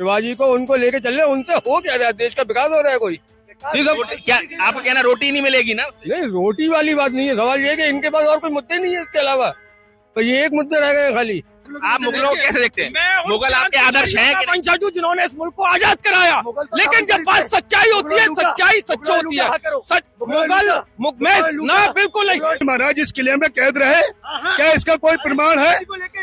शिवाजी को उनको लेके चल रहे, उनसे हो क्या रहा है? देश का विकास हो रहा है कोई? ये सब क्या आपका कहना, रोटी नहीं मिलेगी ना? नहीं, रोटी वाली बात नहीं है। सवाल ये है कि इनके पास और कोई मुद्दे नहीं है इसके अलावा, तो ये एक मुद्दे रह गए खाली। आप मुगलों को कैसे देखते हैं? मुगल आपके आदर्श हैं कि नहीं? वंशजों जिन्होंने इस मुल्क को आजाद कराया, लेकिन जब बात सच्चाई होती है, सच्चाई सच होती है। ना बिल्कुल नहीं। महाराज इस किले में कैद रहे, क्या इसका कोई प्रमाण है?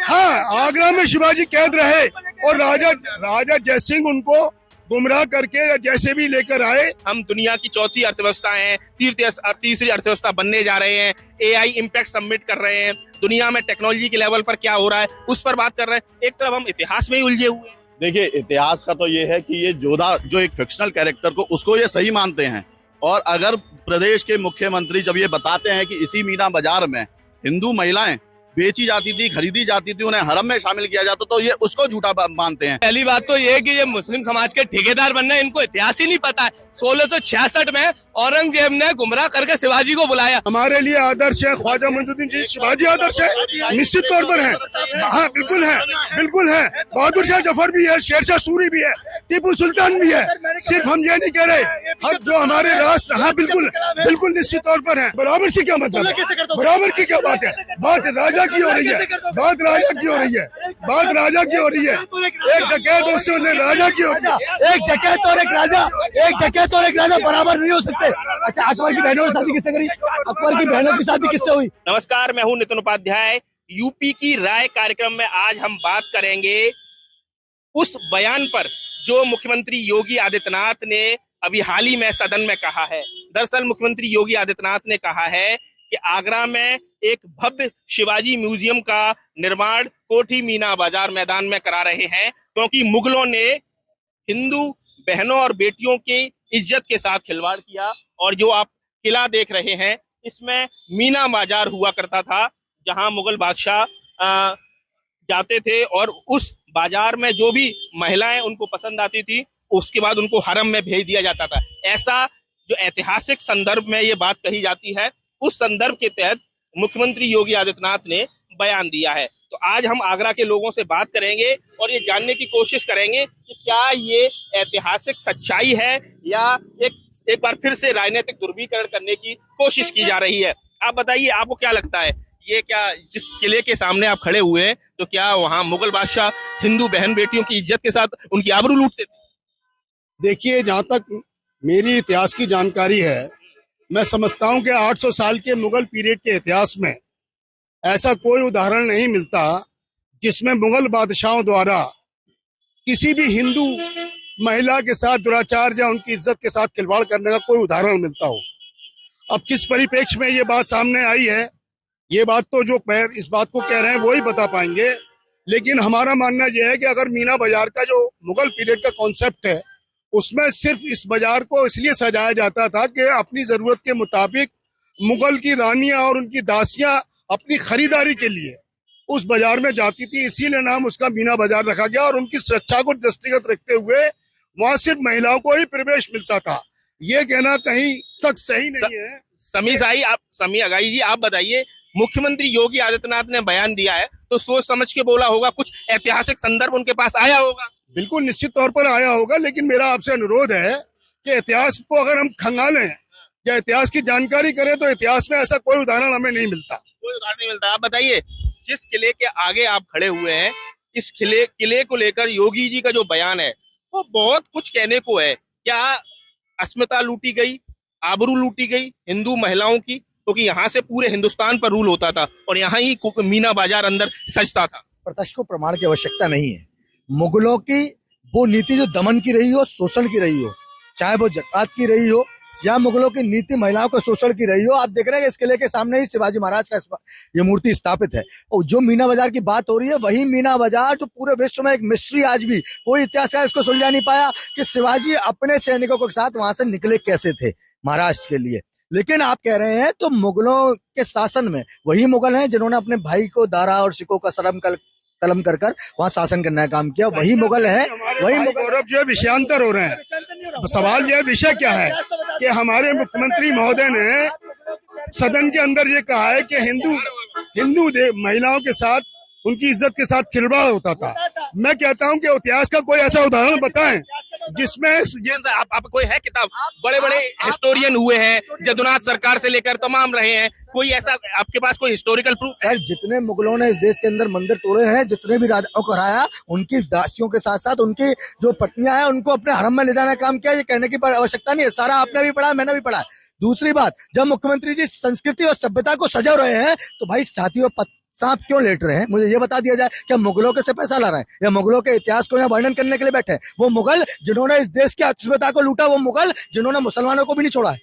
हाँ, आगरा में शिवाजी कैद रहे और राजा जयसिंह उनको गुमराह करके जैसे भी लेकर आए। हम दुनिया की चौथी अर्थव्यवस्था हैं, तीसरी अर्थव्यवस्था बनने जा रहे हैं, एआई इम्पैक्ट सबमिट कर रहे हैं, दुनिया में टेक्नोलॉजी के लेवल पर क्या हो रहा है उस पर बात कर रहे हैं। एक तरफ हम इतिहास में ही उलझे हुए हैं। देखिए, इतिहास का तो ये है कि ये जोधा जो एक फिक्शनल कैरेक्टर को उसको ये सही मानते हैं, और अगर प्रदेश के मुख्यमंत्री जब ये बताते हैं कि इसी मीना बाजार में हिंदू महिलाएं बेची जाती थी, खरीदी जाती थी, उन्हें हरम में शामिल किया जाता, तो ये उसको झूठा मानते हैं। पहली बात तो ये है कि ये मुस्लिम समाज के ठेकेदार बनना है, इनको इतिहास ही नहीं पता है। 1666 में औरंगजेब ने गुमराह करके शिवाजी को बुलाया। हमारे लिए आदर्श है ख्वाजा मुइनुद्दीन जी, शिवाजी आदर्श है, निश्चित तौर पर है। हाँ, बिल्कुल है, बिल्कुल है। बहादुर शाह जफर भी है, शेरशाह सूरी भी है, टीपू सुल्तान भी है। सिर्फ हम ये नहीं कह रहे, हम जो हमारे राष्ट्र, हाँ बिल्कुल बिल्कुल निश्चित तौर पर है। बराबर से क्या मतलब है? बराबर की क्या बात है? बात राजा की हो रही है, बात राजा की हो रही है, बात राजा की हो रही है। एक डकैत उससे राजा की हो रही है। एक डकैत और एक राजा बराबर नहीं हो सकते। अच्छा, अकबर की बहनों की शादी किससे करी? अकबर की बहनों की शादी किससे हुई? नमस्कार, मैं हूं नितिन उपाध्याय। यूपी की राय कार्यक्रम में आज हम बात करेंगे उस बयान पर जो मुख्यमंत्री योगी आदित्यनाथ ने अभी हाल ही में सदन में कहा है। दरअसल मुख्यमंत्री योगी आदित्यनाथ ने कहा है कि आगरा में एक भव्य शिवाजी म्यूजियम का निर्माण कोठी मीना बाजार मैदान में करा रहे हैं, क्योंकि मुगलों ने हिंदू बहनों और बेटियों की इज्जत के साथ खिलवाड़ किया। और जो आप किला देख रहे हैं, इसमें मीना बाजार हुआ करता था, जहां मुगल बादशाह जाते थे और उस बाजार में जो भी महिलाएं उनको पसंद आती थी, उसके बाद उनको हरम में भेज दिया जाता था। ऐसा जो ऐतिहासिक संदर्भ में ये बात कही जाती है, उस संदर्भ के तहत मुख्यमंत्री योगी आदित्यनाथ ने बयान दिया है। तो आज हम आगरा के लोगों से बात करेंगे और ये जानने की कोशिश करेंगे कि क्या ये ऐतिहासिक सच्चाई है या एक बार फिर से राजनीतिक ध्रुवीकरण करने की कोशिश की जा रही है। आप बताइए, आपको क्या लगता है, ये क्या जिस किले के सामने आप खड़े हुए हैं, तो क्या वहाँ मुगल बादशाह हिंदू बहन बेटियों की इज्जत के साथ उनकी आबरू लूटते थे? देखिए, जहाँ तक मेरी इतिहास की जानकारी है, मैं समझता हूँ कि 800 साल के मुगल पीरियड के इतिहास में ऐसा कोई उदाहरण नहीं मिलता जिसमें मुगल बादशाहों द्वारा किसी भी हिंदू महिला के साथ दुराचार या उनकी इज्जत के साथ खिलवाड़ करने का कोई उदाहरण मिलता हो। अब किस परिप्रेक्ष्य में ये बात सामने आई है, ये बात तो जो इस बात को कह रहे हैं वो ही बता पाएंगे। लेकिन हमारा मानना यह है कि अगर मीना बाजार का जो मुगल पीरियड का कॉन्सेप्ट है, उसमें सिर्फ इस बाजार को इसलिए सजाया जाता था कि अपनी जरूरत के मुताबिक मुगल की रानियां और उनकी दासियां अपनी खरीदारी के लिए उस बाजार में जाती थी, इसीलिए नाम उसका मीना बाजार रखा गया। और उनकी सुरक्षा को दृष्टिगत रखते हुए वहां सिर्फ महिलाओं को ही प्रवेश मिलता था। ये कहना कहीं तक सही नहीं है। समी अगाई जी, आप बताइए, मुख्यमंत्री योगी आदित्यनाथ ने बयान दिया है तो सोच समझ के बोला होगा, कुछ ऐतिहासिक संदर्भ उनके पास आया होगा। बिल्कुल निश्चित तौर पर आया होगा, लेकिन मेरा आपसे अनुरोध है कि इतिहास को अगर हम खंगालें या इतिहास की जानकारी करें तो इतिहास में ऐसा कोई उदाहरण हमें नहीं मिलता। कोई उदाहरण नहीं मिलता। आप बताइए, जिस किले के आगे आप खड़े हुए हैं, इस किले को लेकर योगी जी का जो बयान है वो बहुत कुछ कहने को है। क्या अस्मिता लूटी गई, आबरू लूटी गई हिंदू महिलाओं की? क्योंकि यहाँ से पूरे हिंदुस्तान पर रूल होता था और यहाँ ही मीना बाजार अंदर सजता था। प्रत्यक्ष को प्रमाण की आवश्यकता नहीं है। मुगलों की वो नीति जो दमन की रही हो, शोषण की रही हो, चाहे वो जकात की रही हो या मुगलों की नीति महिलाओं को शोषण की रही हो, आप देख रहे हैं इस किले के सामने ही शिवाजी महाराज का ये मूर्ति स्थापित है। और जो मीना बाजार की बात हो रही है, वही मीना बाजार जो पूरे विश्व में एक मिस्ट्री, आज भी कोई इतिहासकार इसको सुलझा नहीं पाया कि शिवाजी अपने सैनिकों के साथ वहां से निकले कैसे थे महाराष्ट्र के लिए। लेकिन आप कह रहे हैं तो मुगलों के शासन में वही मुगल हैं जिन्होंने अपने भाई को दारा और सिखों का कलम कर वहाँ शासन करने का काम किया, वही मुगल है। वही गौरव जो विषयांतर हो रहे हैं। सवाल यह विषय क्या है कि हमारे मुख्यमंत्री महोदय ने सदन के अंदर ये कहा है कि हिंदू महिलाओं के साथ उनकी इज्जत के साथ खिलवाड़ होता था। मैं कहता हूं कि इतिहास का कोई ऐसा उदाहरण बताएं जिसमें आप कोई है किताब, बड़े बड़े हिस्टोरियन हुए हैं, जदुनाथ सरकार से लेकर तमाम रहे हैं, कोई ऐसा आपके पास कोई हिस्टोरिकल प्रूफ? सर, जितने मुगलों ने इस देश के अंदर मंदिर तोड़े हैं, जितने भी राजाओं को हराया, उनकी दासियों के साथ साथ उनकी जो पत्नियां हैं उनको अपने हरम में ले जाने का काम किया। ये कहने की आवश्यकता नहीं है, सारा आपने भी पढ़ा, मैंने भी पढ़ा। दूसरी बात, जब मुख्यमंत्री जी संस्कृति और सभ्यता को सजा रहे हैं तो भाई साथियों सांप क्यों लेट रहे हैं? मुझे ये बता दिया जाए, क्या मुगलों के से पैसा ला रहे हैं या मुगलों के इतिहास को यहाँ वर्णन करने के लिए बैठे हैं? वो मुगल जिन्होंने इस देश की सभ्यता को लूटा, वो मुगल जिन्होंने मुसलमानों को भी नहीं छोड़ा है।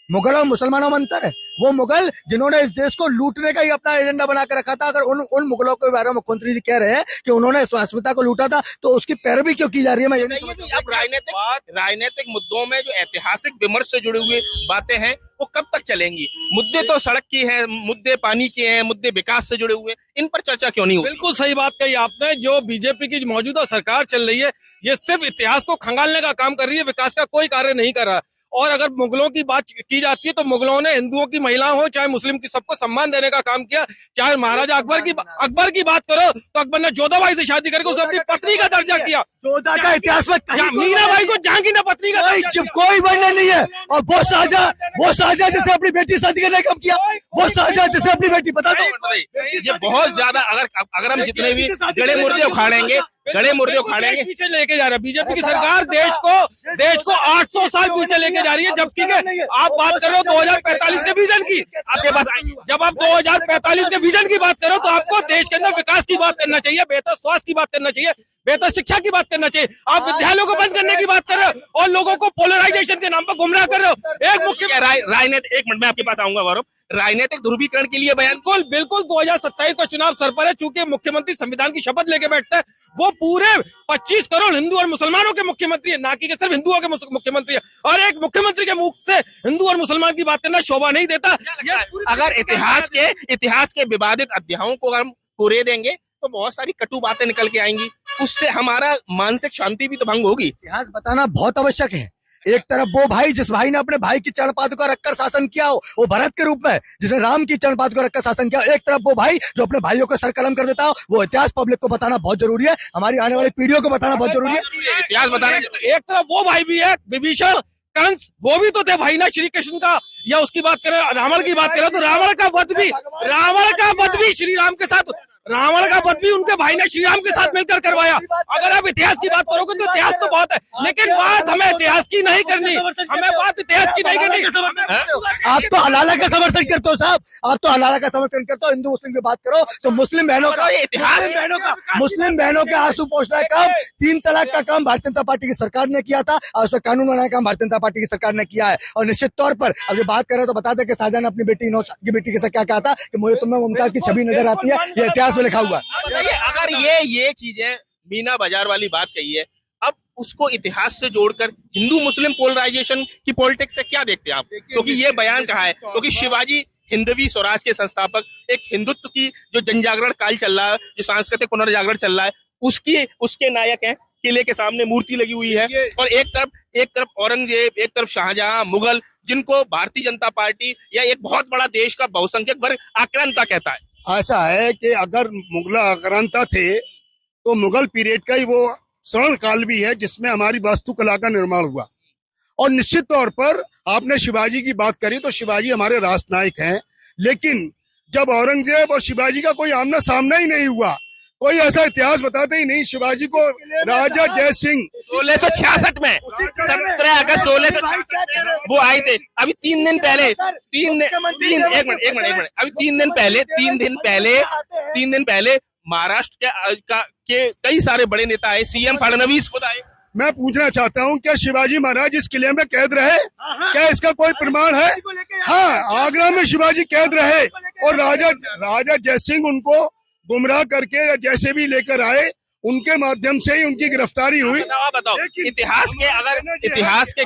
मुगल और मुसलमानों में अंतर है। वो मुगल जिन्होंने इस देश को लूटने का ही अपना एजेंडा बना कर रखा था। अगर उन मुगलों के बारे में मुख्यमंत्री जी कह रहे हैं कि उन्होंने अस्मिता को लूटा था, तो उसकी पैरवी क्यों की जा रही है? मैं ये नहीं समझ। अब राजनीतिक मुद्दों में जो ऐतिहासिक विमर्श से जुड़े हुए बातें हैं वो कब तक चलेंगी? मुद्दे तो सड़क की हैं, मुद्दे पानी के हैं, मुद्दे विकास से जुड़े हुए, इन पर चर्चा क्यों नहीं हुई? बिल्कुल सही बात कही आपने। जो बीजेपी की मौजूदा सरकार चल रही है, ये सिर्फ इतिहास को खंगालने का काम कर रही है, विकास का कोई कार्य नहीं कर रहा। और अगर मुगलों की बात की जाती है तो मुगलों ने हिंदुओं की महिलाओं हो चाहे मुस्लिम की, सबको सम्मान देने का काम किया। चाहे महाराजा अकबर की बात करो तो अकबर ने जोधाबाई से शादी करके उसे अपनी पत्नी का दर्जा किया। जोधा का इतिहास में मीराबाई को जहांगीर पत्नी का दर्जा, कोई वर्णन नहीं है। और वो शाहजहां जिसने अपनी बेटी शादी करने का काम किया, वो शाहजहां जिसने अपनी बेटी, बता दो। ये बहुत ज्यादा, अगर हम जितने भी गड़े मुर्दे उखाड़ेंगे पीछे लेके जा रहा है बीजेपी की सरकार। देश को 800 साल पीछे लेके जा रही है। जबकि आप बात कर रहे हो 2045 के विजन की, आपके पास जब आप 2045 के विजन की बात करो तो आपको देश के अंदर विकास की बात करना चाहिए, बेहतर स्वास्थ्य की बात करना चाहिए, बेहतर शिक्षा की बात करना चाहिए। आप विद्यालयों को बंद करने की बात कर रहे हो और लोगों को पोलराइजेशन के नाम पर गुमराह कर रहे हो। एक मुख्य राजनीतिक, एक मिनट में आपके पास आऊंगा गौरव, राजनीतिक ध्रुवीकरण के लिए बयान बिल्कुल 2027 का चुनाव सर पर है। चूंकि मुख्यमंत्री संविधान की शपथ लेके बैठता है, वो पूरे 25 करोड़ हिंदू और मुसलमानों के मुख्यमंत्री है, ना कि सिर्फ हिंदुओं के मुख्यमंत्री है। और एक मुख्यमंत्री के मुख से हिंदू और मुसलमान की बात करना शोभा नहीं देता। अगर इतिहास के विवादित अध्यायों को हम कोरे देंगे तो बहुत सारी कटु बातें निकल के आएंगी, उससे हमारा मानसिक शांति भी तो भंग होगी। इतिहास बताना बहुत आवश्यक है। एक तरफ वो भाई जिस भाई ने अपने भाई की चरण पादुका रखकर शासन किया हो, वो भरत के रूप में जिसने राम की चरण पादुका रखकर शासन किया, एक तरफ वो भाई जो अपने भाइयों को सर कलम कर देता हो, वो इतिहास पब्लिक को बताना बहुत जरूरी है। हमारी आने वाली पीढ़ियों को बताना बहुत जरूरी है। इतिहास बताना। एक तरफ वो भाई भी है, विभीषण, कंस, वो भी तो थे भाई ना श्री कृष्ण का। या उसकी बात करें, रावण की बात करें तो रावण का वध भी श्री राम के साथ, रावण का वध भी उनके भाई ने श्री राम के साथ मिलकर करवाया। अगर आप इतिहास की बात करोगे तो इतिहास तो बहुत है, लेकिन बात हमें इतिहास की नहीं करनी, हमें बात इतिहास की नहीं करनी। आप तो हलाला का समर्थन करते हो साहब, आप तो हलाला का समर्थन करते हो। हिंदू मुस्लिम की बात करो तो मुस्लिम बहनों का आंसू पोंछना का काम, 3 तलाक का काम भारतीय जनता पार्टी की सरकार ने किया था और उसका कानून बनाने का काम भारतीय जनता पार्टी की सरकार ने किया है। और निश्चित तौर पर अब जो बात कर रहे हो तो बता दें कि शाहजहां ने अपनी बेटी 9 साल की बेटी के साथ क्या कहा था कि मुझे तुम्हें मुमताज की छवि नजर आती है, ये इतिहास में लिखा हुआ है। बताइए, अगर ये चीजें मीना बाजार वाली बात कही है, अब उसको इतिहास से जोड़कर हिंदू मुस्लिम पोलराइजेशन की पॉलिटिक्स से क्या देखते हैं आप? क्योंकि ये बयान कहा है, क्योंकि शिवाजी हिंदवी स्वराज के संस्थापक, एक हिंदुत्व की जो जनजागरण काल चल रहा है, जो सांस्कृतिक पुनर्जागरण चल रहा है, उसके नायक हैं। किले के सामने मूर्ति लगी हुई है और एक तरफ औरंगजेब, एक तरफ शाहजहां, मुगल, जिनको भारतीय जनता पार्टी या एक बहुत बड़ा देश का बहुसंख्यक वर्ग आक्रांता कहता है। ऐसा है कि अगर मुगल आक्रांता थे तो मुगल पीरियड का ही वो स्वर्ण काल भी है जिसमें हमारी वास्तुकला का निर्माण हुआ। और निश्चित तौर पर आपने शिवाजी की बात करी तो शिवाजी हमारे राष्ट्रनायक हैं, लेकिन जब औरंगजेब और शिवाजी का कोई आमना सामना ही नहीं हुआ, कोई ऐसा इतिहास बताते ही नहीं। शिवाजी को राजा जय सिंह 1666 में 17 अगस्त 1600 वो आए थे। अभी 3 दिन पहले अभी 3 दिन पहले महाराष्ट्र के कई सारे बड़े नेता आए, सीएम फडणवीस खुद आए। मैं पूछना चाहता हूं, क्या शिवाजी महाराज इस किले में कैद रहे? क्या इसका कोई प्रमाण है? हाँ, आगरा में शिवाजी कैद रहे और राजा जयसिंह उनको गुमराह करके जैसे भी लेकर आए, उनके माध्यम से ही उनकी गिरफ्तारी हुई। बताओ इतिहास के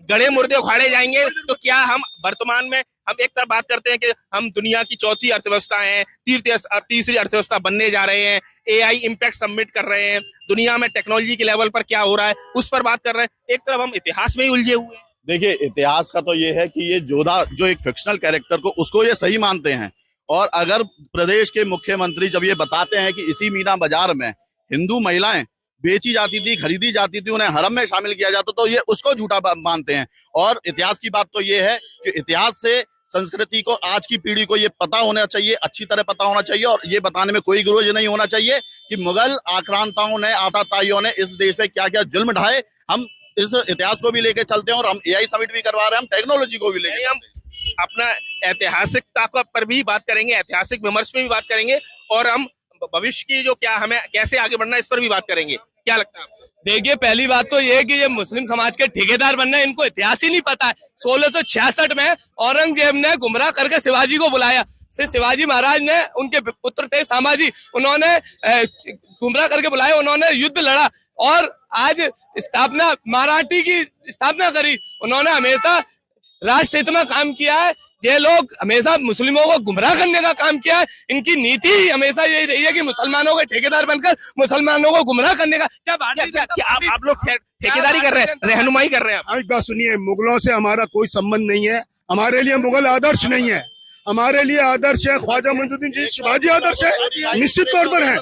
गड़े मुर्दे उखाड़े जाएंगे तो क्या हम वर्तमान में हम एक तरफ बात करते हैं कि हम दुनिया की चौथी अर्थव्यवस्था हैं, तीसरी अर्थव्यवस्था बनने जा रहे हैं, एआई इम्पैक्ट सबमिट कर रहे हैं, दुनिया में टेक्नोलॉजी के लेवल पर क्या हो रहा है उस पर बात कर रहे हैं, एक तरफ हम इतिहास में ही उलझे हुए हैं। देखिए, इतिहास का तो ये है कि ये जोधा जो एक फिक्शनल कैरेक्टर को उसको ये सही मानते हैं और अगर प्रदेश के मुख्यमंत्री जब ये बताते हैं कि इसी मीना बाजार में हिंदू महिलाएं बेची जाती थी, खरीदी जाती थी, उन्हें हरम में शामिल किया जाता, तो ये उसको झूठा मानते हैं। और इतिहास की बात तो ये है कि इतिहास से संस्कृति को आज की पीढ़ी को ये पता होना चाहिए, अच्छी तरह पता होना चाहिए, और ये बताने में कोई गुरूज नहीं होना चाहिए कि मुगल आक्रांताओं ने, आताताइयों ने इस देश पे क्या क्या जुल्म ढाए। हम इस इतिहास को भी लेके चलते हैं और हम एआई समिट भी करवा रहे हैं, हम टेक्नोलॉजी को भी लेके हम अपना ऐतिहासिकता पर भी बात करेंगे, ऐतिहासिक विमर्श में भी बात करेंगे, और हम भविष्य की जो क्या हमें कैसे आगे बढ़ना है इस पर भी बात करेंगे। क्या लगता है आपको? देखिए, पहली बात तो ये कि ये मुस्लिम समाज के ठेकेदार बनना है, इनको इतिहास ही नहीं पता है। 1666 में औरंगजेब ने गुमराह करके शिवाजी को बुलाया। शिवाजी महाराज ने, उनके पुत्र थे संभाजी, उन्होंने गुमराह करके बुलाया, उन्होंने युद्ध लड़ा और आज स्थापना, मराठी की स्थापना करी। उन्होंने हमेशा राष्ट्र हित में काम किया है। ये लोग हमेशा मुस्लिमों को गुमराह करने का काम किया है। इनकी नीति हमेशा यही रही है कि मुसलमानों के ठेकेदार बनकर मुसलमानों को गुमराह करने का। क्या आप लोग ठेकेदारी कर रहे हैं, रहनुमाई कर रहे हैं? एक बात सुनिए, मुगलों से हमारा कोई संबंध नहीं है। हमारे लिए मुगल आदर्श नहीं है, हमारे लिए आदर्श है ख्वाजा मुइनुद्दीन जी शिवाजी आदर्श है, निश्चित तौर पर है।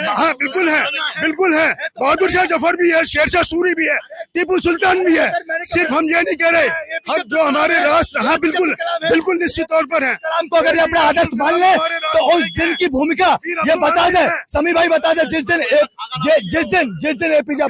हाँ बिल्कुल है, बिल्कुल है। बहादुर शाह जफर भी है, शेरशाह सूरी भी है, टीपू सुल्तान भी है। सिर्फ हम ये नहीं कह रहे, हम जो हमारे राष्ट्र, हाँ बिल्कुल बिल्कुल निश्चित तौर पर है। हमको अगर ये अपना आदर्श मान ले तो उस दिन की भूमिका ये बता दे, समी भाई बता दे, जिस दिन एपीजे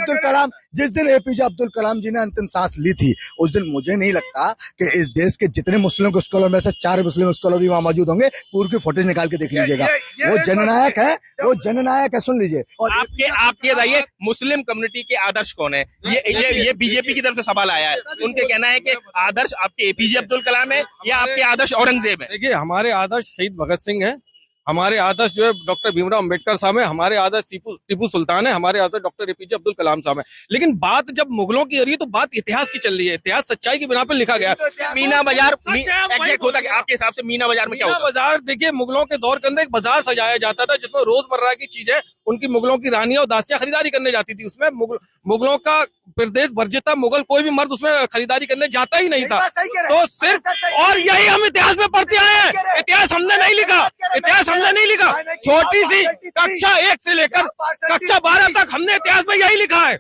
अब्दुल कलाम जी ने अंतिम सांस ली थी, उस दिन मुझे नहीं लगता कि इस देश के जितने मुस्लिम स्कॉलर में से 4 मुस्लिम स्कॉलर भी वहां मौजूद होंगे। पूर्व की फुटेज निकाल के देख लीजिएगा, वो जननायक है, वो जननायक है। सुन लीजिए। और आपके बताइए, मुस्लिम कम्युनिटी के आदर्श कौन है? ये बीजेपी की तरफ से सवाल आया है। उनके कहना है कि आदर्श आपके एपीजे अब्दुल कलाम है या आपके आदर्श औरंगजेब है? देखिए, हमारे आदर्श शहीद भगत सिंह है, हमारे आदर्श जो है डॉक्टर भीमराव अंबेडकर साहब है, हमारे आदर्श टीपू सुल्तान है, हमारे आदर्श डॉक्टर एपीजे अब्दुल कलाम साहब है। लेकिन बात जब मुगलों की हो रही है तो बात इतिहास की चल रही है। इतिहास सच्चाई की बिना पर लिखा गया। मीना बाजार एग्जैक्ट होता है आपके हिसाब से? मीना बाजार में क्या होता है? बाजार देखिए, मुगलों के दौर के अंदर एक बाजार सजाया जाता था जिसमें रोजमर्रा की चीजें उनकी मुगलों की रानियां और दासियां खरीदारी करने जाती थी। उसमें मुगलों का प्रदेश वर्जित था, मुगल कोई भी मर्द उसमें खरीदारी करने जाता ही नहीं था। तो सिर्फ, और यही हम इतिहास में पढ़ते आए हैं। इतिहास हमने नहीं लिखा, इतिहास हमने नहीं लिखा। छोटी सी कक्षा 1 से लेकर कक्षा 12 तक हमने इतिहास में यही लिखा है,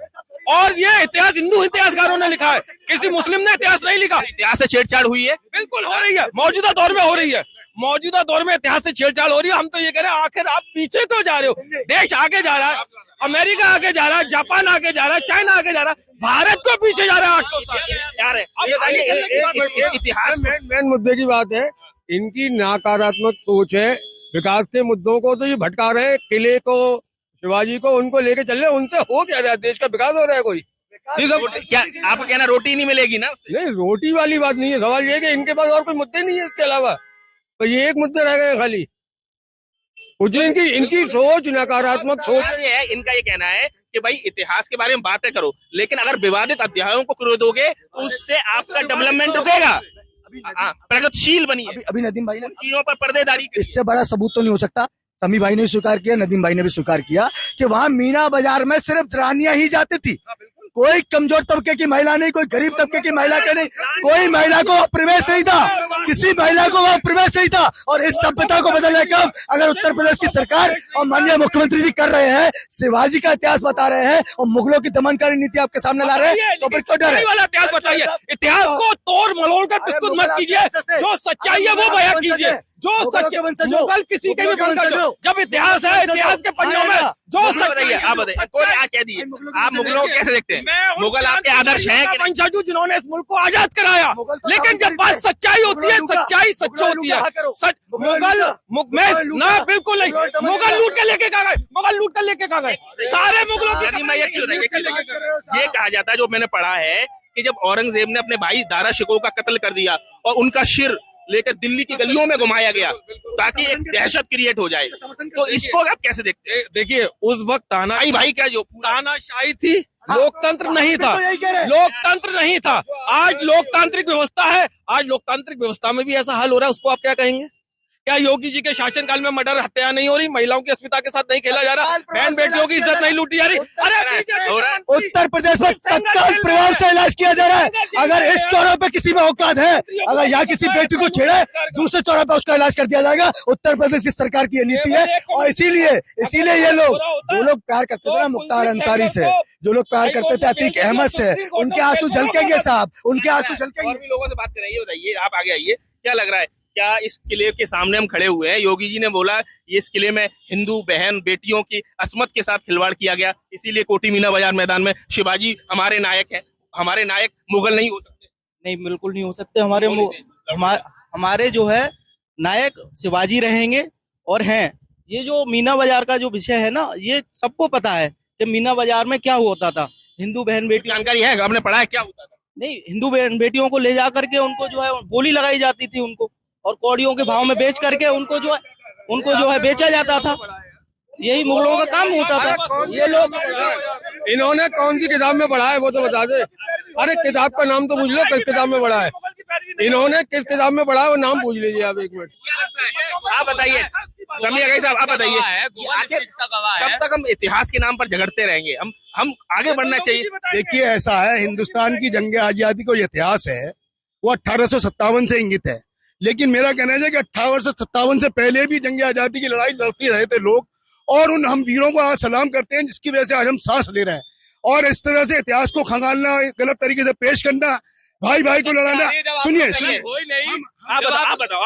और ये इतिहास हिंदू इतिहासकारों ने लिखा है, किसी मुस्लिम ने इतिहास नहीं लिखा। इतिहास से छेड़छाड़ हुई है? बिल्कुल हो रही है, मौजूदा दौर में हो रही है। मौजूदा दौर में इतिहास से छेड़छाड़ हो रही है। हम तो ये कह रहे हैं, आखिर आप पीछे क्यों जा रहे हो? देश आगे जा रहा है, अमेरिका आगे जा रहा है, जापान आगे जा रहा है, चाइना आगे जा रहा है, भारत को पीछे जा रहा है 800 साल। इतिहास मेन मुद्दे की बात है, इनकी नकारात्मक सोच है। विकास के मुद्दों को तो ये भटका रहे हैं, किले को, शिवाजी को, उनको लेके चल रहे हैं। उनसे हो क्या रहा है? देश का विकास हो रहा है कोई? ये सब क्या आपका कहना, रोटी नहीं मिलेगी ना? नहीं, रोटी वाली बात नहीं है। सवाल ये है कि इनके पास और कोई मुद्दे नहीं है इसके अलावा, तो ये एक मुद्दे रह गए खाली। कुछ इनकी सोच, नकारात्मक सोच है। इनका ये कहना है कि भाई इतिहास के बारे में बातें करो, लेकिन अगर विवादित अध्यायों को खरीदोगे तो उससे आपका डेवलपमेंट रुकेगा। प्रगतिशील बनिए। अभी नदीम भाई ने चीजों पर पर्देदारी, इससे बड़ा सबूत तो नहीं हो सकता। समी भाई ने स्वीकार किया, नदीम भाई ने भी स्वीकार किया कि वहां मीना बाजार में सिर्फ रानियां ही जाती थी। कोई कमजोर तबके की महिला नहीं, कोई गरीब तबके की महिला के नहीं, कोई महिला को प्रवेश नहीं था, किसी महिला को वह प्रवेश नहीं था। और इस सभ्यता को बदलने का अगर उत्तर प्रदेश की सरकार और माननीय मुख्यमंत्री जी कर रहे हैं, शिवाजी का इतिहास बता रहे हैं और मुगलों की दमनकारी नीति आपके सामने ला रहे हैं, तो फिर क्यों डर है? वाला इतिहास बताइए। इतिहास को तोड़ मरोड़ कर प्रस्तुत मत कीजिए, जो सच्चाई है वो बयां कीजिए। जो सच मुगल किसी के भी बनकर, जब इतिहास है, इतिहास के पन्नों में जो सच्चाई। आप बताइए, क्या कह दिए आप मुगलों को कैसे देखते हैं? मुगल आपके आदर्श हैं कि वंशजों जिन्होंने इस मुल्क को आजाद कराया, लेकिन जब बात सच्चाई होती है, सच्चाई सच होती है। मुगल ना, बिल्कुल नहीं। मुगल लूट के लेके कहा गए, मुगल लूट कर लेके कहा गए सारे मुगलों की। ये कहा जाता है, जो मैंने पढ़ा है, कि जब औरंगजेब ने अपने भाई दारा शिकोह का कत्ल कर दिया और उनका सिर लेकर दिल्ली की गलियों में घुमाया गया ताकि एक दहशत क्रिएट हो जाए, तो इसको आप कैसे देखते हैं? देखिए, उस वक्त तानाशाही भाई क्या जो तानाशाही थी, लोकतंत्र नहीं था, लोकतंत्र नहीं था। आज लोकतांत्रिक व्यवस्था है, आज लोकतांत्रिक व्यवस्था में भी ऐसा हाल हो रहा है, उसको आप क्या कहेंगे? क्या योगी जी के शासनकाल में मर्डर, हत्या नहीं हो रही, महिलाओं की अस्मिता के साथ नहीं खेला जा रहा, बहन बेटियों की इज्जत नहीं लूटी जा रही? अरे उत्तर प्रदेश में तत्काल प्रभाव आराम से इलाज किया जा रहा है। अगर इस चौराहे पे किसी में औकात है, अगर यहाँ किसी बेटी को छेड़े, दूसरे चौराहे पे उसका इलाज कर दिया जाएगा। उत्तर प्रदेश की सरकार की ये नीति है, और इसीलिए ये लोग, जो लोग प्यार करते थे ना मुख्तार अंसारी से, जो लोग प्यार करते थे अतीक अहमद से, उनके आंसू झलकेंगे साहब, उनके आंसू झलकेंगे। और भी लोगों से बात करें, ये बताइए, आप आगे आइए, क्या लग रहा है, क्या इस किले के सामने हम खड़े हुए हैं, योगी जी ने बोला ये इस किले में हिंदू बहन बेटियों की अस्मत के साथ खिलवाड़ किया गया, इसीलिए कोटी मीना बाजार मैदान में शिवाजी हमारे नायक हैं, हमारे नायक मुगल नहीं हो सकते? नहीं, बिल्कुल नहीं हो सकते। हमारे जो है नायक शिवाजी रहेंगे और हैं। ये जो मीना बाजार का जो विषय है ना, ये सबको पता है कि मीना बाजार में क्या होता था। हिंदू बहन बेटी जानकारी है, आपने पढ़ा है क्या होता था? नहीं, हिंदू बहन बेटियों को ले जा करके उनको जो है बोली लगाई जाती थी उनको, और कौड़ियों के भाव में बेच करके उनको जो है बेचा जाता था। यही मुगलों का काम होता था। ये लोग, इन्होंने कौन सी किताब में पढ़ा है वो तो बता दे। अरे किताब का नाम तो पूछ लो, किस किताब में पढ़ा है, इन्होंने किस किताब में पढ़ा है वो नाम पूछ लीजिए आप, एक मिनट। आप बताइए समीर अगाई साहब, आप बताइए, आखिर कब तक हम इतिहास के नाम पर झगड़ते रहेंगे? हम आगे बढ़ना चाहिए। देखिए, ऐसा है, हिंदुस्तान की जंग आजादी को इतिहास है वो 1857 से इंगित है, लेकिन मेरा कहना है कि 1857 से पहले भी जंग आजादी की लड़ाई लड़ते रहे थे लोग, और उन हम वीरों को आज सलाम करते हैं जिसकी वजह से आज हम सांस ले रहे हैं। और इस तरह से इतिहास को खंगालना, गलत तरीके से पेश करना, भाई भाई को लड़ाना, सुनिए आप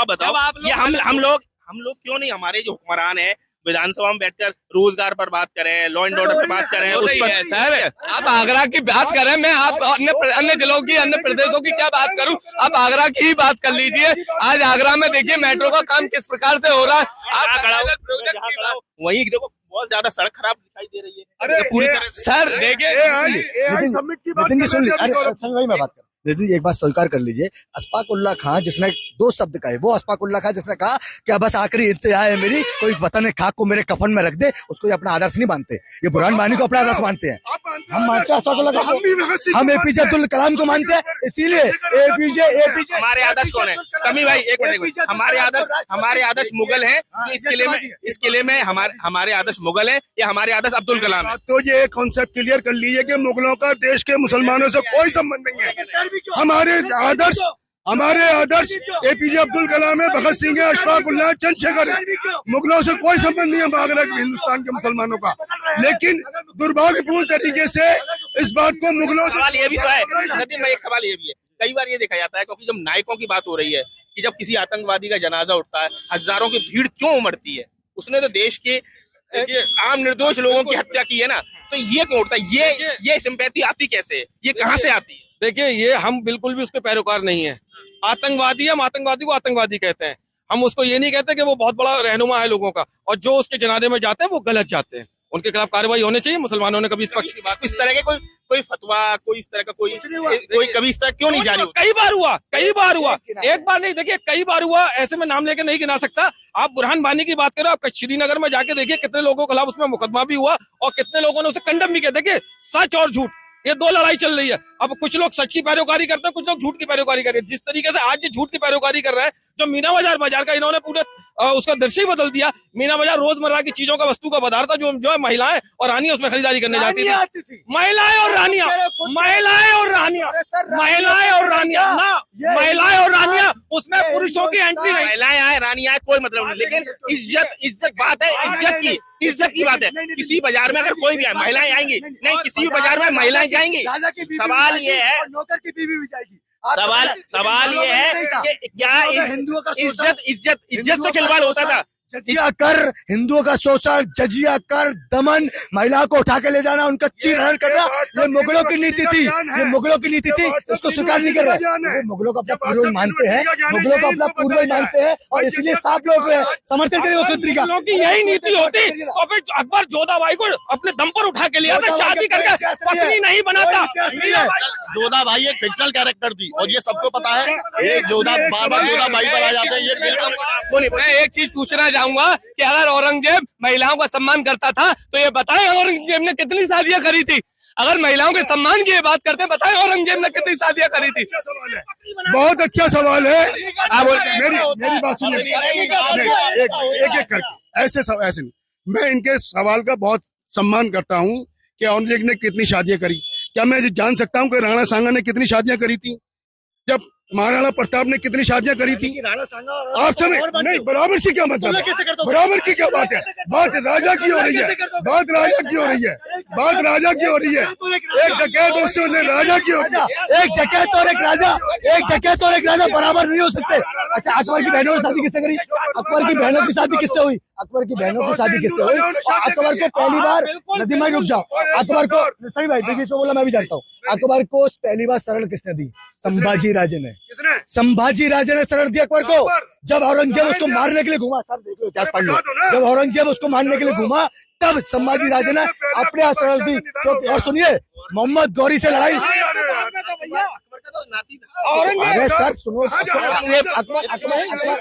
बताओ, ये हम लोग क्यों नहीं, हमारे जो हुक्मरान है विधानसभा में बैठकर रोजगार पर बात करें, लॉ एंड ऑर्डर पर बात करें, उस पर सर आप आगरा की बात करें, मैं आप अन्य जिलों की, अन्य प्रदेशों की क्या बात करूं? आप आगरा की ही बात कर लीजिए। आज आगरा में देखिए मेट्रो का काम किस प्रकार से हो रहा है। वही देखो, बहुत ज्यादा सड़क खराब दिखाई दे रही है। अरे पूरी तरह सर देखिए, समिट की बात नितिन जी सुन लीजिए, कर रहे हैं। वही मैं बात कर, नितिन जी एक बात स्वीकार कर लीजिए, अशफाक उल्लाह खां जिसने 2 शब्द कहे, वो अशफाक उल्लाह खां जिसने कहा कि बस आखिरी इंतहा है मेरी, कोई वतन खाक को मेरे कफन में रख दे, उसको ये अपना आदर्श नहीं मानते। ये बुरहान वानी को अपना आदर्श मानते हैं। हम मानते हैं अशफाक उल्लाह खां, हम एपीजे अब्दुल कलाम को मानते हैं, इसीलिए एपीजे हमारे आदर्श कौन है? समी भाई एक मिनट, हमारे आदर्श मुगल हैं, इस किले में हमारे आदर्श मुगल हैं या हमारे आदर्श अब्दुल कलाम है? तो ये कॉन्सेप्ट क्लियर कर लीजिए कि मुगलों का देश के मुसलमानों से कोई संबंध नहीं है। हमारे आदर्श एपीजे अब्दुल कलाम है, भगत सिंह है, अशफाक उल्लाह, चंद्रशेखर है। मुगलों से कोई संबंध नहीं है आगरा के हिंदुस्तान के मुसलमानों का। लेकिन दुर्भाग्यपूर्ण तरीके से इस बात को मुगलों से, सवाल ये भी तो है नदीम भाई, एक सवाल ये भी है, कई बार ये देखा जाता है, क्योंकि जब नायकों की बात हो रही है कि जब किसी आतंकवादी का जनाजा उठता है, हजारों की भीड़ क्यों उमड़ती है? उसने तो देश के आम निर्दोष लोगों की हत्या की है ना, तो ये क्यों उठता है? ये सिंपैथी आती कैसे है? ये कहाँ से आती है? देखिए, ये हम बिल्कुल भी उसके पैरोकार नहीं है। आतंकवादी, हम आतंकवादी को आतंकवादी कहते हैं, हम उसको ये नहीं कहते कि वो बहुत बड़ा रहनुमा है लोगों का, और जो उसके जनाजे में जाते हैं वो गलत जाते हैं, उनके खिलाफ कार्रवाई होनी चाहिए। मुसलमानों ने कभी इस पक्ष की बात, इस तरह के कोई फतवा, कोई इस तरह का कोई कभी इस तरह क्यों नहीं जारी होता? कई बार हुआ, एक बार नहीं, देखिए कई बार हुआ, ऐसे में नाम लेके नहीं गिना सकता। आप बुरहान वानी की बात करो, आप श्रीनगर में जाके देखिए कितने लोगों के खिलाफ उसमें मुकदमा भी हुआ और कितने लोगों ने उसे कंडम भी किया। देखिए, सच और झूठ, ये 2 लड़ाई चल रही है। अब कुछ लोग सच की पैरोकारी करते हैं, कुछ लोग झूठ की पैरोकारी कर रहे हैं। जिस तरीके से आज ये झूठ की पैरोकारी कर रहा है, जो मीना बाजार का इन्होंने पूरे उसका दृश्य ही बदल दिया। मीना बाजार रोजमर्रा की चीजों का, वस्तु का बाजार था, जो है महिलाएं और रानियां उसमें खरीदारी करने जाती थी। महिलाएं और रानियां उसमें पुरुषों की एंट्री नहीं। महिलाएं आए, रानियां आए, कोई मतलब नहीं, लेकिन इज्जत बात है, इज्जत की बात है। किसी बाजार में अगर कोई भी आए, महिलाएं आएंगी नहीं, किसी भी बाजार में महिलाएं जाएंगी। सवाल ये है, नौकर की बीवी भी जाएगी। सवाल ये है कि क्या हिंदुओं का इज्जत से खिलवाड़ होता था? जजिया कर, हिंदुओं का शोषण, जजिया कर, दमन, महिलाओं को उठा के ले जाना, उनका चीरहरण करना, ये मुगलों की नीति थी, इसको स्वीकार नहीं कर रहे। मुगलों को अपना पूर्वज मानते हैं, और इसलिए साफ लोग समर्थन करें मुख्यमंत्री का। की यही नीति होती तो फिर अकबर जोधा भाई को अपने दम पर उठा के लिया था, शादी करके पत्नी नहीं बनाता। जोधा भाई एक फिक्शनल कैरेक्टर थी, और ये सबको पता है। ये जोधा बार-बार जोधा भाई पर आ जाते हैं। ये बिल्कुल, मैं एक चीज पूछना चाहूंगा कि अगर औरंगजेब महिलाओं का सम्मान करता था तो ये बताएं औरंगजेब ने कितनी शादियां करी थी? अगर महिलाओं के सम्मान की बात करते हैं, बताएं औरंगजेब ने कितनी शादियां करी थी? बहुत अच्छा सवाल है। मेरी बात सुनिए, एक करके ऐसे नहीं। मैं इनके सवाल का बहुत सम्मान करता हूँ कि औरंगजेब ने कितनी शादियां करी, क्या मैं जान सकता हूँ कि राणा सांगा ने कितनी शादियां करी थी, जब महाराणा प्रताप ने कितनी शादियां करी थी? आप समय नहीं, बराबर से क्या मतलब है? बराबर की क्या बात है? बात राजा की हो रही है, बात राजा की हो रही है, बात राजा की हो रही है। एक डकैत उससे राजा की हो रही है। एक डकैत और एक राजा बराबर नहीं हो सकते। अच्छा, अकबर की बहनों की शादी किससे करी? अकबर की बहनों की शादी किससे हुई? अकबर की बहनों की शादी किससे हुई? अकबर को पहली बार, नदीमा रुक जाओ, अकबर को सही भाई बीच बोला, मैं भी जानता हूँ, अकबर को पहली बार शरण किसने दी? संभाजी राजे ने। संभाजी राजे ने शरण दी अकबर को। जब औरंगजेब उसको मारने के लिए घूमा, सर देख लो, इतिहास पढ़ लो, जब औरंगजेब उसको मारने के लिए घूमा तब संभाजी राजे ने अपने यहाँ शरण दी। तो और सुनिए, मोहम्मद गौरी से लड़ाई, अरे सर सुनो,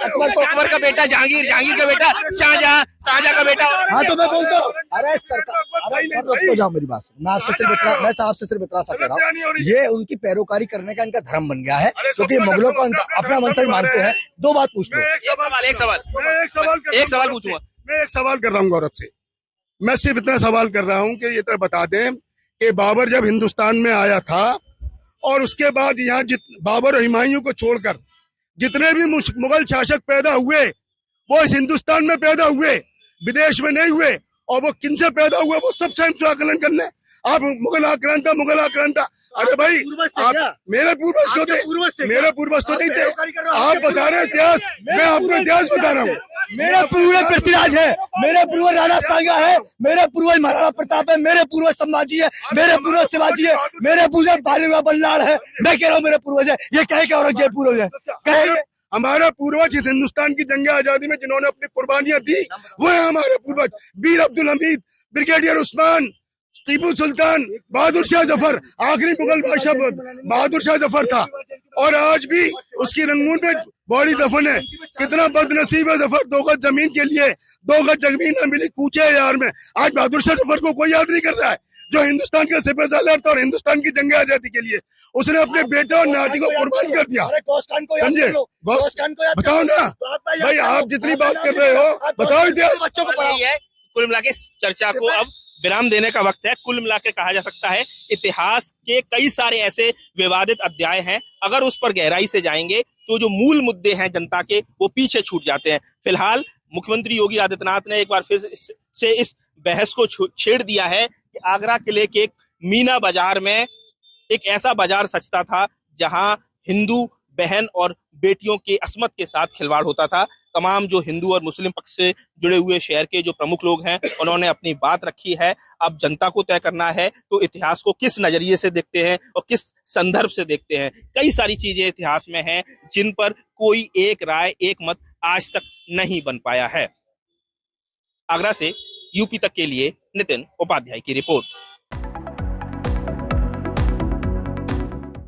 अकबर का बेटा जहांगीर, जहांगीर का बेटा शाहजहां, शाहजहां का बेटा। हाँ तो मैं बोलता हूँ, अरे सरकार जाओ मेरी बात, मैं आपसे सिर्फ इतना सा कह रहा हूँ, ये उनकी पैरोकारी करने का इनका धर्म बन गया है, क्योंकि मुगलों को अपना वंशज मानते हैं। दो बात पूछ लो, एक सवाल पूछूंगा। मैं एक सवाल कर रहा हूँ गौरव से, मैं सिर्फ इतना सवाल कर रहा हूँ कि ये तो बता दें कि बाबर जब हिंदुस्तान में आया था और उसके बाद यहाँ बाबर और हुमायूं को छोड़कर जितने भी मुगल शासक पैदा हुए वो इस हिंदुस्तान में पैदा हुए, विदेश में नहीं हुए। और वो किन से पैदा हुए वो सब स्वयं आकलन कर लें। आप मुगल आक्रांता, अरे भाई आप मेरे पूर्वज को थे, मेरे पूर्वज तो नहीं थे। आप बता रहे इतिहास, मैं आपको इतिहास बता रहा हूँ। मेरे पूर्वज पृथ्वीराज है, मेरे पूर्वज राणा सांगा है, मेरे पूर्वज महाराणा प्रताप है, मेरे पूर्वज संभाजी है, मेरे पूर्वज शिवाजी है, मेरे पूर्वज बालीवा बल्लाल है। मैं कह रहा हूँ मेरे पूर्वज है, ये कहे क्या औरंगजेब पूर्वज है? कहे हमारा पूर्वज इस हिंदुस्तान की जंग आजादी में जिन्होंने अपनी कुर्बानियां दी वो है हमारे पूर्वज। वीर अब्दुल हमीद, ब्रिगेडियर उस्मान, टीपू सुल्तान, बहादुर शाह जफर, आखिरी मुगल बादशाह बहादुर शाह जफर था, और आज भी उसकी रंगून में बॉडी दफन है। कितना बदनसीब है जफर, 2 गज जमीन के लिए 2 गज जमीन न मिली कूचे यार में। आज बहादुर शाह जफर को कोई याद नहीं कर रहा है, जो हिंदुस्तान का सिपह सालार था और हिंदुस्तान की जंग आजादी के लिए उसने अपने बेटे और नाती को कुर्बान कर दिया। समझे? बस बताओ ना भाई, आप जितनी बात कर रहे हो बताओ इतिहास। कुल मिला के चर्चा को अब विराम देने का वक्त है। कुल मिलाकर कहा जा सकता है इतिहास के कई सारे ऐसे विवादित अध्याय हैं, अगर उस पर गहराई से जाएंगे तो जो मूल मुद्दे हैं जनता के वो पीछे छूट जाते हैं। फिलहाल मुख्यमंत्री योगी आदित्यनाथ ने एक बार फिर से इस बहस को छेड़ दिया है कि आगरा किले के मीना बाजार में एक ऐसा बाजार सचता था जहां हिंदू बहन और बेटियों के अस्मत के साथ खिलवाड़ होता था। तमाम जो हिंदू और मुस्लिम पक्ष से जुड़े हुए शहर के जो प्रमुख लोग हैं उन्होंने अपनी बात रखी है। अब जनता को तय करना है तो इतिहास को किस नजरिए से देखते हैं और किस संदर्भ से देखते हैं। कई सारी चीजें इतिहास में हैं जिन पर कोई एक राय, एक मत आज तक नहीं बन पाया है। आगरा से यूपी तक के लिए नितिन उपाध्याय की रिपोर्ट।